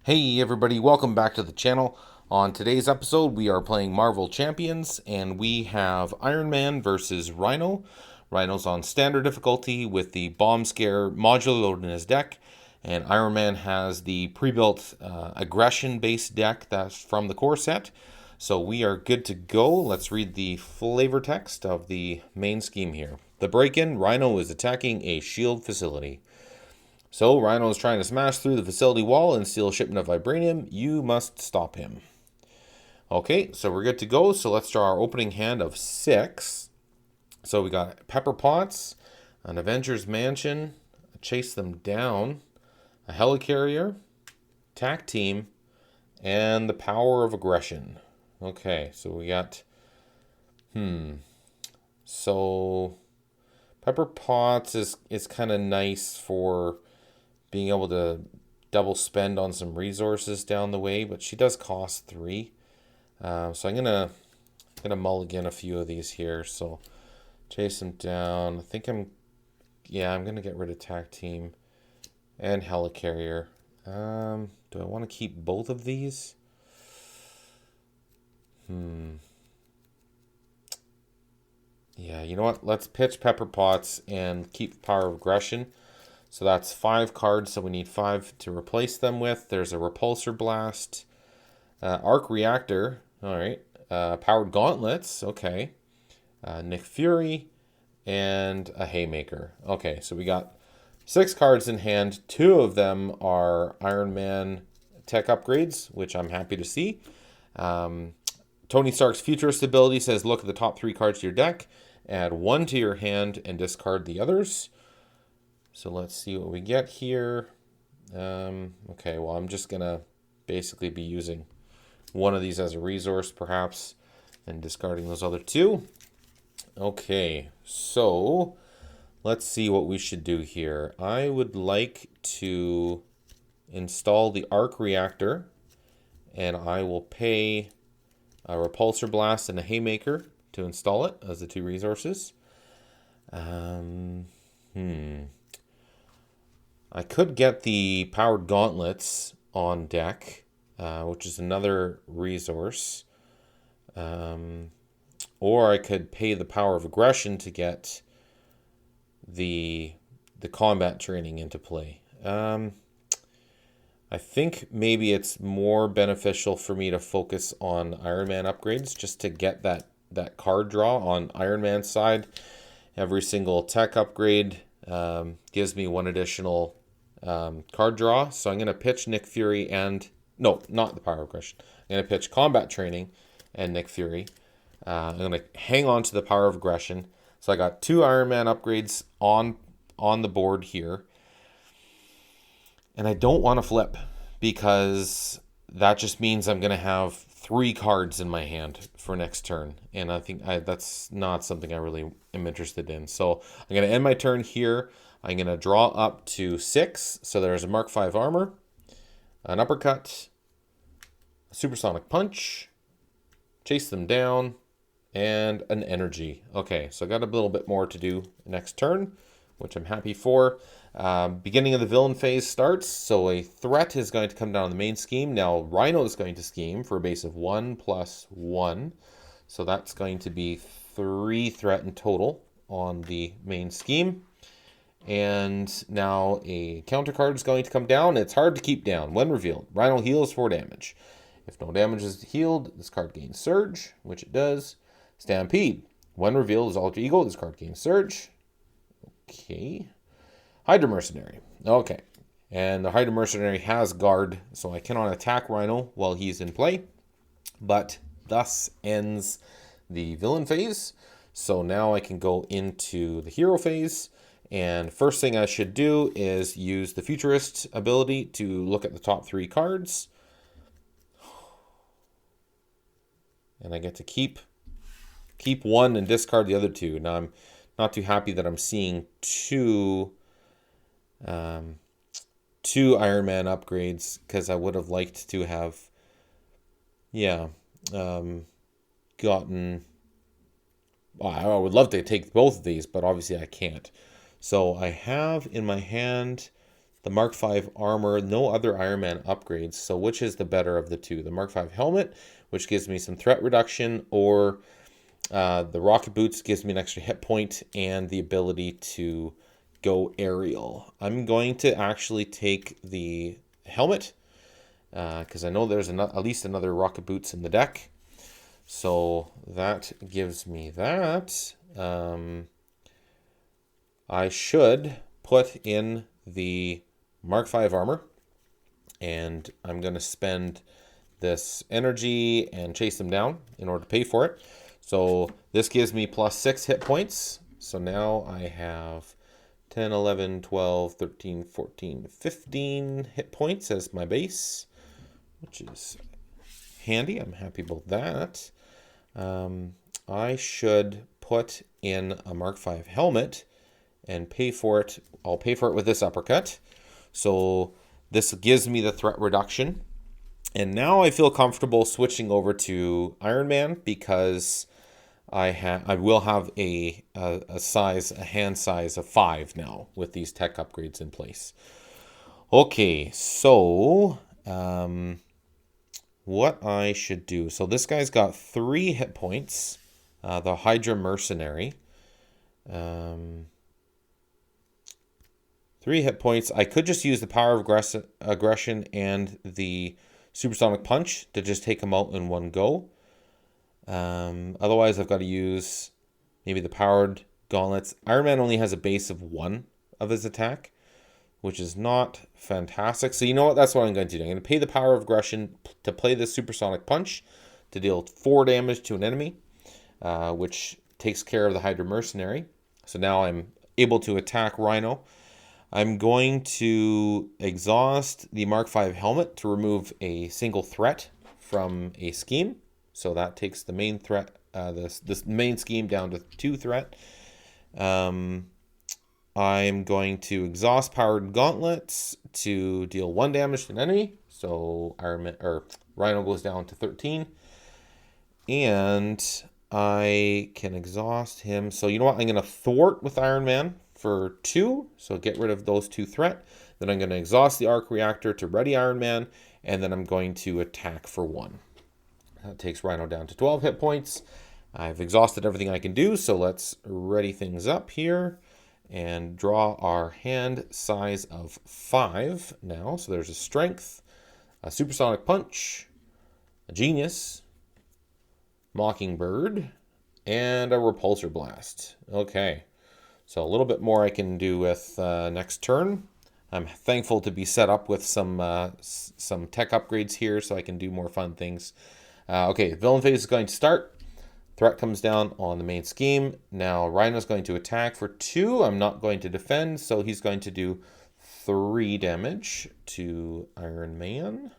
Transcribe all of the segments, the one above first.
Hey everybody, welcome back to the channel. On today's episode, we are playing Marvel Champions, and we have Iron Man versus Rhino. Rhino's on standard difficulty with the Bomb Scare modular load in his deck, and Iron Man has the pre-built Aggression-based deck that's from the core set. So we are good to go. Let's read the flavor text of the main scheme here. The break-in, Rhino is attacking a shield facility. So, Rhino is trying to smash through the facility wall and steal a shipment of vibranium. You must stop him. Okay, so we're good to go. So let's draw our opening hand of 6. So we got Pepper Potts, an Avengers Mansion, Chase Them Down, a Helicarrier, Tac Team, and the Power of Aggression. Okay, so we got... So, Pepper Potts is kind of nice for being able to double spend on some resources down the way, but she does cost 3. So I'm gonna mulligan a few of these here. So chase them down. I think I'm gonna get rid of Tac Team and Helicarrier. Do I want to keep both of these? Yeah, you know what? Let's pitch Pepper Potts and keep Power of Aggression. So that's 5 cards, so we need 5 to replace them with. There's a Repulsor Blast, Arc Reactor, all right, Powered Gauntlets, okay, Nick Fury, and a Haymaker. Okay, so we got 6 cards in hand. 2 of them are Iron Man tech upgrades, which I'm happy to see. Tony Stark's Futurist ability says look at the top 3 cards to your deck, add 1 to your hand, and discard the others. So let's see what we get here. Okay, well, I'm just going to basically be using one of these as a resource, perhaps, and discarding those other 2. Okay, so let's see what we should do here. I would like to install the Arc Reactor, and I will pay a Repulsor Blast and a Haymaker to install it as the 2 resources. I could get the Powered Gauntlets on deck, which is another resource. Or I could pay the Power of Aggression to get the combat training into play. I think maybe it's more beneficial for me to focus on Iron Man upgrades just to get that card draw on Iron Man's side. Every single tech upgrade gives me 1 additional card draw. So I'm going to pitch Nick Fury and... No, not the Power of Aggression. I'm going to pitch Combat Training and Nick Fury. I'm going to hang on to the Power of Aggression. So I got 2 Iron Man upgrades on the board here. And I don't want to flip because that just means I'm going to have 3 cards in my hand for next turn. And I think that's not something I really am interested in. So I'm going to end my turn here. I'm going to draw up to 6. So there's a Mark 5 armor, an uppercut, a Supersonic Punch, chase them down, and an energy. Okay, so I got a little bit more to do next turn, which I'm happy for. Beginning of the villain phase starts, so a threat is going to come down on the main scheme. Now Rhino is going to scheme for a base of 1 + 1. So that's going to be 3 threat in total on the main scheme. And now a counter card is going to come down. It's hard to keep down. When revealed, Rhino heals 4 damage. If no damage is healed, this card gains Surge, which it does. Stampede. When revealed as Alter Ego, this card gains Surge. Okay. Hydra Mercenary. Okay. And the Hydra Mercenary has Guard, so I cannot attack Rhino while he's in play. But thus ends the villain phase. So now I can go into the hero phase. And first thing I should do is use the Futurist ability to look at the top 3 cards. And I get to keep 1 and discard the other 2. Now I'm not too happy that I'm seeing two Iron Man upgrades, because I would have liked to have gotten... Well, I would love to take both of these, but obviously I can't. So I have in my hand the Mark V armor, no other Iron Man upgrades. So which is the better of the two? The Mark V helmet, which gives me some threat reduction, or the rocket boots gives me an extra hit point and the ability to go aerial. I'm going to actually take the helmet because I know there's at least another rocket boots in the deck. So that gives me that. I should put in the Mark V armor, and I'm going to spend this energy and chase them down in order to pay for it. So this gives me +6 hit points. So now I have 10, 11, 12, 13, 14, 15 hit points as my base, which is handy. I'm happy about that. I should put in a Mark V helmet and pay for it. I'll pay for it with this uppercut. So this gives me the threat reduction. And now I feel comfortable switching over to Iron Man because I will have a hand size of 5 now with these tech upgrades in place. Okay, so what I should do. So this guy's got 3 hit points. The Hydra Mercenary. 3 hit points. I could just use the Power of Aggression and the Supersonic Punch to just take him out in one go. Otherwise, I've got to use maybe the Powered Gauntlets. Iron Man only has a base of 1 of his attack, which is not fantastic. So you know what? That's what I'm going to do. I'm going to pay the Power of Aggression to play the Supersonic Punch to deal 4 damage to an enemy, which takes care of the Hydra Mercenary. So now I'm able to attack Rhino. I'm going to exhaust the Mark V helmet to remove a single threat from a scheme. So that takes the main threat, this main scheme down to 2 threat. I'm going to exhaust Powered Gauntlets to deal 1 damage to an enemy. So Rhino goes down to 13. And I can exhaust him. So you know what? I'm going to thwart with Iron Man for 2. So get rid of those 2 threat. Then I'm going to exhaust the Arc Reactor to ready Iron Man. And then I'm going to attack for 1. That takes Rhino down to 12 hit points. I've exhausted everything I can do. So let's ready things up here and draw our hand size of 5 now. So there's a Strength, a Supersonic Punch, a Genius, Mockingbird, and a Repulsor Blast. Okay, so a little bit more I can do with next turn. I'm thankful to be set up with some tech upgrades here so I can do more fun things. Okay, villain phase is going to start. Threat comes down on the main scheme. Now Rhino's going to attack for 2. I'm not going to defend, so he's going to do 3 damage to Iron Man.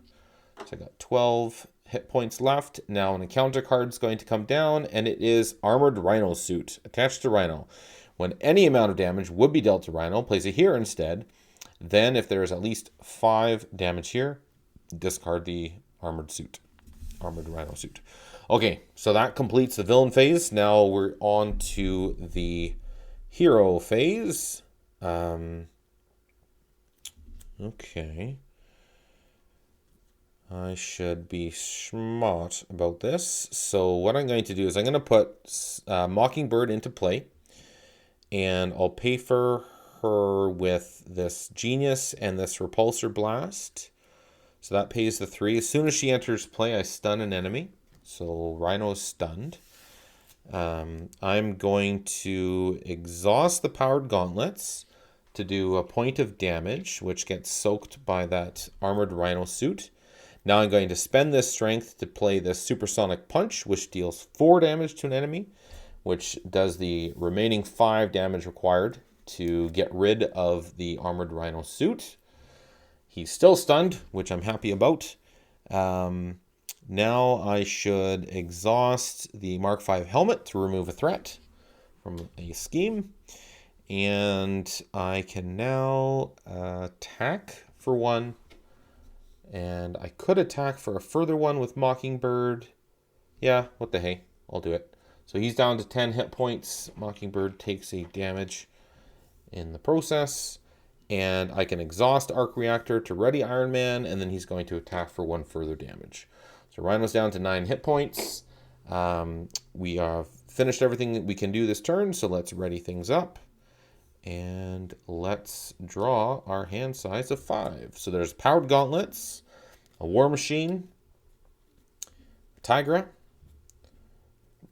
So I got 12 hit points left. Now an encounter card is going to come down, and it is Armored Rhino Suit attached to Rhino. When any amount of damage would be dealt to Rhino, place it here instead. Then if there is at least 5 damage here, discard the Armored Rhino Suit. Okay, so that completes the villain phase. Now we're on to the hero phase. Okay. I should be smart about this. So what I'm going to do is I'm going to put Mockingbird into play. And I'll pay for her with this Genius and this Repulsor Blast. So that pays the 3. As soon as she enters play, I stun an enemy. So Rhino is stunned. I'm going to exhaust the Powered Gauntlets to do a point of damage, which gets soaked by that Armored Rhino Suit. Now I'm going to spend this strength to play this Supersonic Punch, which deals 4 damage to an enemy, which does the remaining 5 damage required to get rid of the Armored Rhino Suit. He's still stunned, which I'm happy about. Now I should exhaust the Mark V helmet to remove a threat from a scheme. And I can now attack for 1. And I could attack for a further 1 with Mockingbird. Yeah, what the hey, I'll do it. So he's down to 10 hit points. Mockingbird takes a damage in the process. And I can exhaust Arc Reactor to ready Iron Man, and then he's going to attack for 1 further damage. So Rhino's down to 9 hit points. We have finished everything that we can do this turn, so let's ready things up. And let's draw our hand size of 5. So there's Powered Gauntlets, a War Machine, Tigra,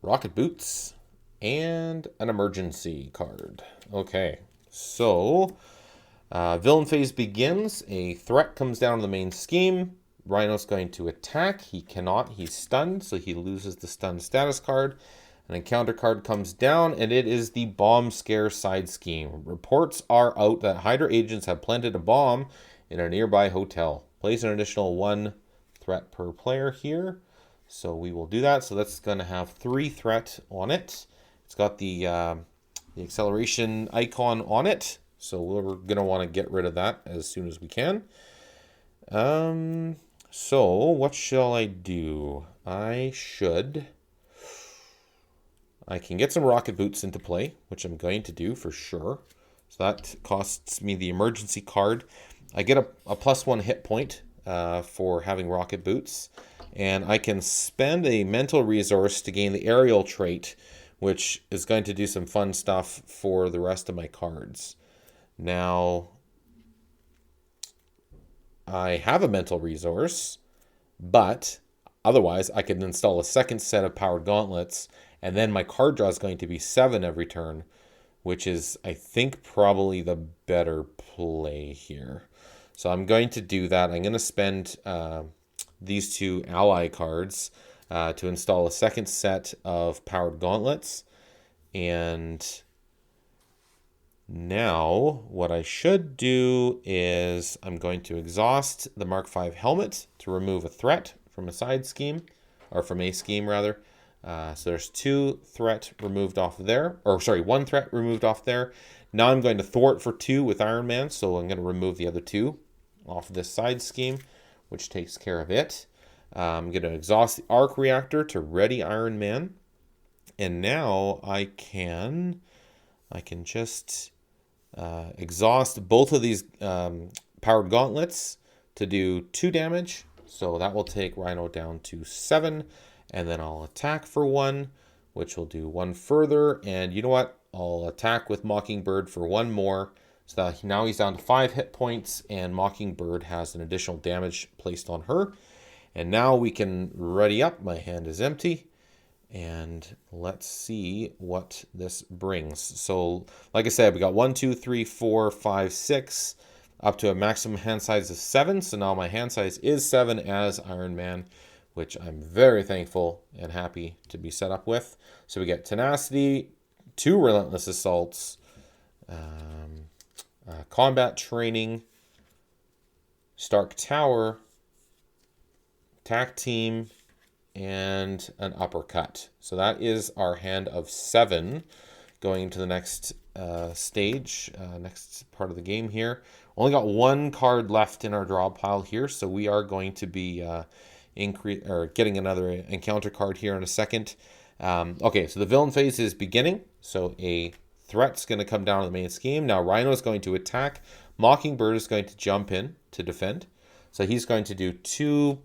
Rocket Boots, and an emergency card. Okay, so villain phase begins. A threat comes down to the main scheme. Rhino's going to attack. He cannot. He's stunned, so he loses the stun status card. An encounter card comes down, and it is the Bomb Scare side scheme. Reports are out that Hydra agents have planted a bomb in a nearby hotel. Place an additional 1 threat per player here. So we will do that. So that's going to have 3 threat on it. It's got the acceleration icon on it. So we're going to want to get rid of that as soon as we can. So what shall I do? I can get some rocket boots into play, which I'm going to do for sure. So that costs me the emergency card. I get a +1 hit point for having rocket boots. And I can spend a mental resource to gain the aerial trait, which is going to do some fun stuff for the rest of my cards. Now, I have a mental resource, but otherwise I could install a second set of Powered Gauntlets, and then my card draw is going to be 7 every turn, which is, I think, probably the better play here. So I'm going to do that. I'm going to spend these 2 ally cards to install a second set of Powered Gauntlets. And now what I should do is I'm going to exhaust the Mark V helmet to remove a threat from a side scheme, or from a scheme rather. So there's 2 threat removed off there, or sorry, 1 threat removed off there. Now I'm going to thwart for 2 with Iron Man, so I'm going to remove the other 2 off this side scheme, which takes care of it. I'm going to exhaust the Arc Reactor to ready Iron Man. And now I can just exhaust both of these Powered Gauntlets to do 2 damage. So that will take Rhino down to 7. And then I'll attack for 1, which will do 1 further. And you know what? I'll attack with Mockingbird for 1 more. So that now he's down to 5 hit points, and Mockingbird has an additional damage placed on her. And now we can ready up. My hand is empty. And let's see what this brings. So, like I said, we got 1, 2, 3, 4, 5, 6, up to a maximum hand size of 7. So now my hand size is 7 as Iron Man, which I'm very thankful and happy to be set up with. So we get Tenacity, 2 Relentless Assaults, Combat Training, Stark Tower, Tac Team, and an Uppercut. So that is our hand of 7 going into the next stage, next part of the game here. Only got 1 card left in our draw pile here, so we are going to be getting another encounter card here in a second. Okay, so the villain phase is beginning. So a threat's going to come down to the main scheme. Now Rhino is going to attack. Mockingbird is going to jump in to defend. So he's going to do 2.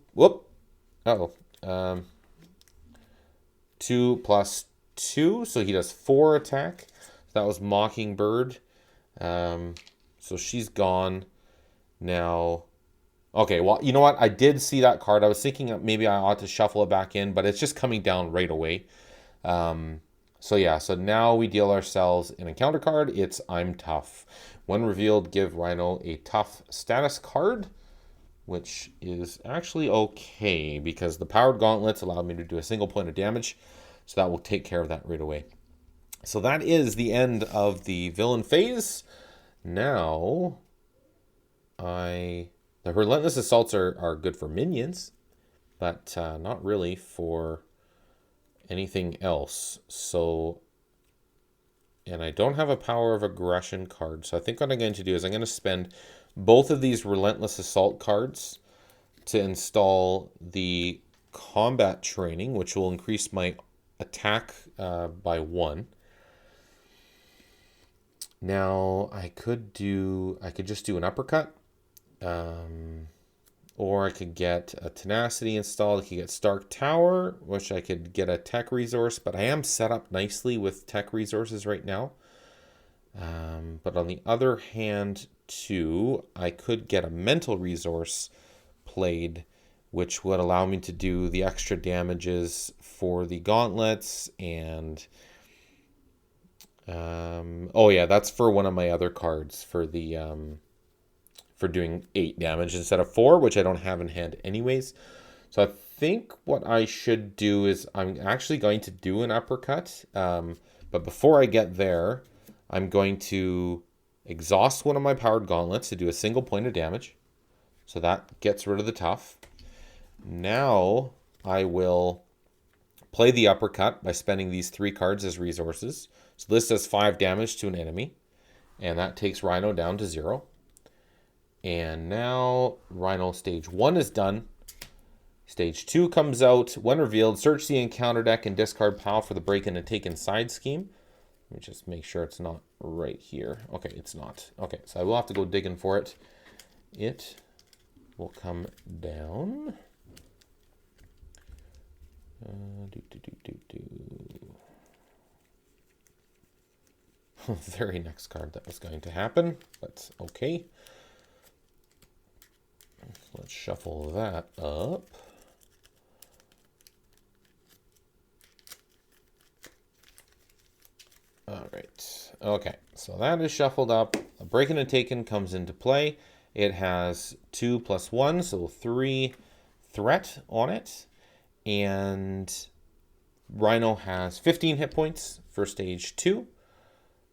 2 plus 2. So he does 4 attack. That was Mockingbird. So she's gone. Now, okay, well, you know what? I did see that card. I was thinking maybe I ought to shuffle it back in, but it's just coming down right away. So yeah, so now we deal ourselves an encounter card. It's I'm Tough. When revealed, give Rhino a tough status card, which is actually okay because the Powered Gauntlets allow me to do a single point of damage. So that will take care of that right away. So that is the end of the villain phase. Now, the Relentless Assaults are good for minions, but not really for anything else. So, and I don't have a Power of Aggression card. So I think what I'm going to do is I'm going to spend both of these Relentless Assault cards to install the Combat Training, which will increase my attack by 1. Now I could just do an uppercut. Or I could get a tenacity installed. I could get Stark Tower, which I could get a tech resource, but I am set up nicely with tech resources right now. But on the other hand, too, I could get a mental resource played, which would allow me to do the extra damages for the gauntlets. And oh yeah, that's for one of my other cards for the for doing 8 damage instead of 4, which I don't have in hand anyways. So I think what I should do is I'm actually going to do an uppercut. But before I get there, I'm going to exhaust one of my powered gauntlets to do a single point of damage. So that gets rid of the tough. Now I will play the uppercut by spending these 3 cards as resources. So this does 5 damage to an enemy. And that takes Rhino down to 0. And now Rhino stage 1 is done. Stage 2 comes out. When revealed, search the encounter deck and discard pile for the break-in and take inside scheme. Let me just make sure it's not right here. Okay, it's not. Okay, so I will have to go digging for it. It will come down. Very next card that was going to happen, but okay. Let's shuffle that up. All right. Okay, so that is shuffled up. A break-in and taken comes into play. It has 2 + 1, so 3 threat on it. And Rhino has 15 hit points for stage 2.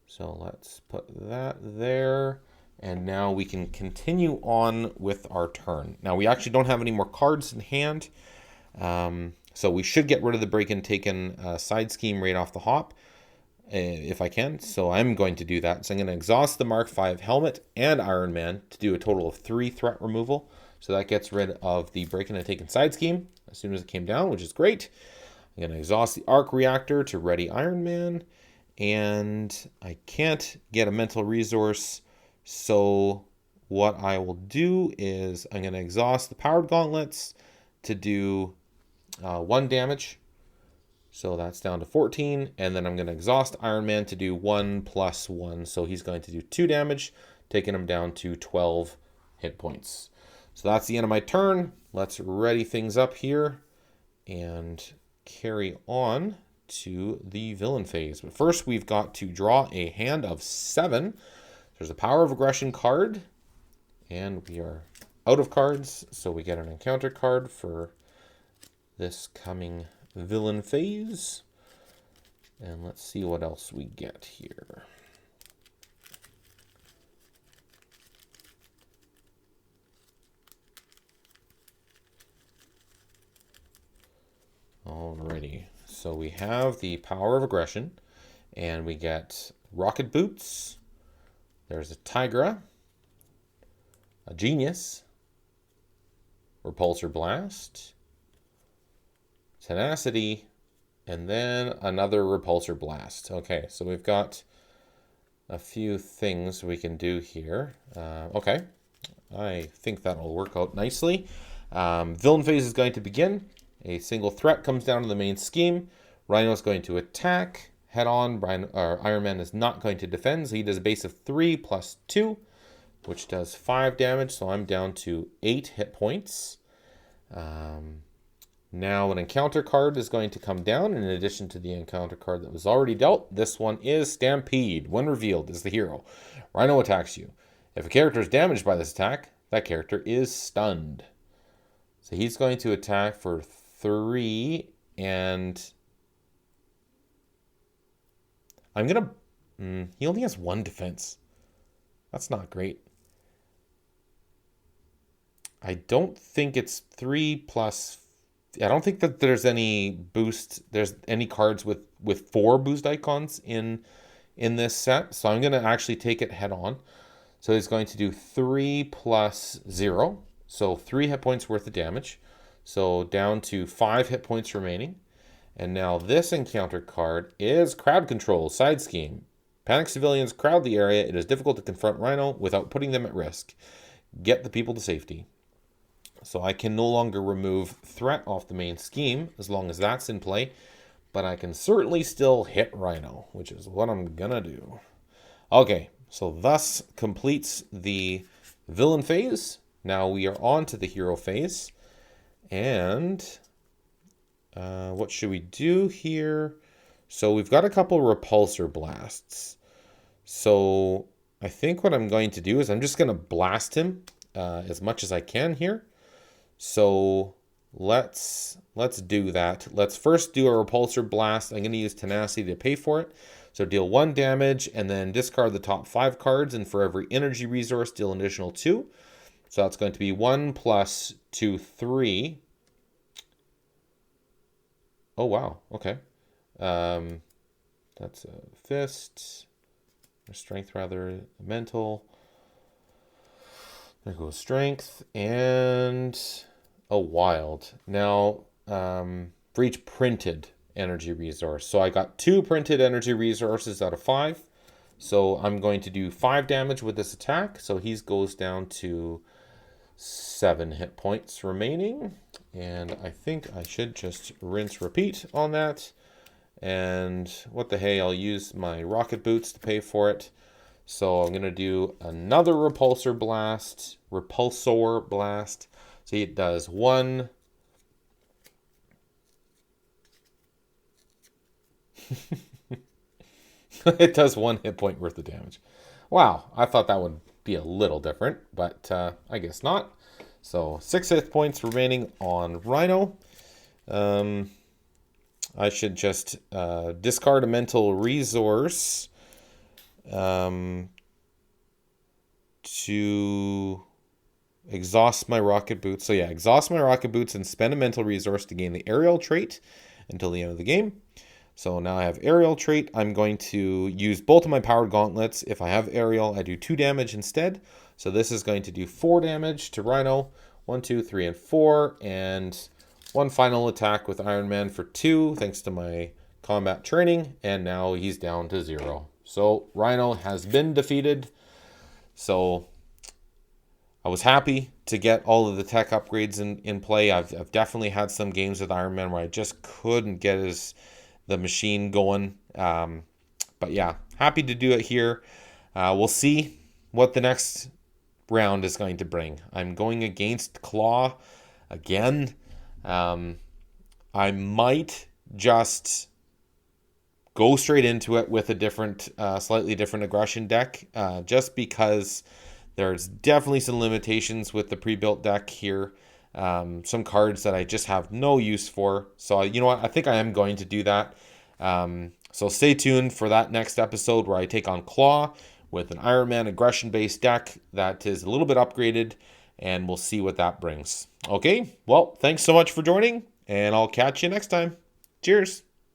So let's put that there. And now we can continue on with our turn. Now we actually don't have any more cards in hand. So we should get rid of the break-in taken side scheme right off the hop. If I can. So I'm going to do that. So I'm going to exhaust the Mark V helmet and Iron Man to do a total of 3 threat removal. So that gets rid of the break-in and taken side scheme as soon as it came down, which is great. I'm going to exhaust the arc reactor to ready Iron Man. And I can't get a mental resource. So what I will do is I'm going to exhaust the powered gauntlets to do 1 damage. So that's down to 14. And then I'm going to exhaust Iron Man to do 1 + 1. So he's going to do 2 damage, taking him down to 12 hit points. So that's the end of my turn. Let's ready things up here and carry on to the villain phase. But first we've got to draw a hand of 7. There's a Power of Aggression card, and we are out of cards, so we get an encounter card for this coming villain phase. And let's see what else we get here. Alrighty, so we have the Power of Aggression, and we get Rocket Boots. There's a Tigra, a Genius, Repulsor Blast, Tenacity, and then another Repulsor Blast. Okay, so we've got a few things we can do here. Okay, I think that'll work out nicely. Villain phase is going to begin. A single threat comes down to the main scheme. Rhino is going to attack head on. Iron Man is not going to defend, so he does a base of 3 + 2, which does 5 damage. So I'm down to 8 hit points. Now an encounter card is going to come down in addition to the encounter card that was already dealt. This one is Stampede. When revealed, is the hero. Rhino attacks you. If a character is damaged by this attack, that character is stunned. So he's going to attack for 3, and I'm going to... he only has 1 defense. That's not great. I don't think it's 3 plus... I don't think that there's any boost. There's any cards with 4 boost icons in this set. So I'm going to actually take it head on. So he's going to do 3 + 0. So 3 hit points worth of damage. So down to 5 hit points remaining. And now this encounter card is Crowd Control, Side Scheme. Panicked civilians crowd the area. It is difficult to confront Rhino without putting them at risk. Get the people to safety. So I can no longer remove threat off the main scheme as long as that's in play. But I can certainly still hit Rhino, which is what I'm gonna do. Okay, so thus completes the villain phase. Now we are on to the hero phase. And what should we do here? So we've got a couple repulsor blasts. So I think what I'm going to do is I'm just going to blast him as much as I can here. So let's do that. Let's first do a repulsor blast. I'm going to use tenacity to pay for it. So deal 1 damage and then discard the top 5 cards, and for every energy resource deal an additional 2. So that's going to be 1 plus 2, 3. Oh wow, okay. That's a fist, or strength rather, mental. There goes strength, and a wild. Now, for each printed energy resource. So I got 2 printed energy resources out of 5. So I'm going to do 5 damage with this attack. So he goes down to 7 hit points remaining. And I think I should just rinse repeat on that. And what the hey, I'll use my rocket boots to pay for it. So I'm going to do another repulsor blast. See, it does 1. It does 1 hit point worth of damage. Wow, I thought that would be a little different, but I guess not. So 6 hit points remaining on Rhino. I should just discard a mental resource to exhaust my rocket boots. So yeah, exhaust my rocket boots and spend a mental resource to gain the aerial trait until the end of the game. So now I have aerial trait. I'm going to use both of my powered gauntlets. If I have aerial, I do 2 damage instead. So this is going to do 4 damage to Rhino. 1, 2, 3, and 4. And 1 final attack with Iron Man for 2, thanks to my combat training. And now he's down to 0. So Rhino has been defeated. So I was happy to get all of the tech upgrades in play. I've definitely had some games with Iron Man where I just couldn't get the machine going. But yeah, happy to do it here. We'll see what the next round is going to bring. I'm going against Claw again. I might just go straight into it with a different, slightly different aggression deck, just because there's definitely some limitations with the pre-built deck here. Some cards that I just have no use for. So you know what? I think I am going to do that. So stay tuned for that next episode where I take on Claw with an Iron Man Aggression based deck that is a little bit upgraded, and we'll see what that brings. Okay, well, thanks so much for joining, and I'll catch you next time. Cheers.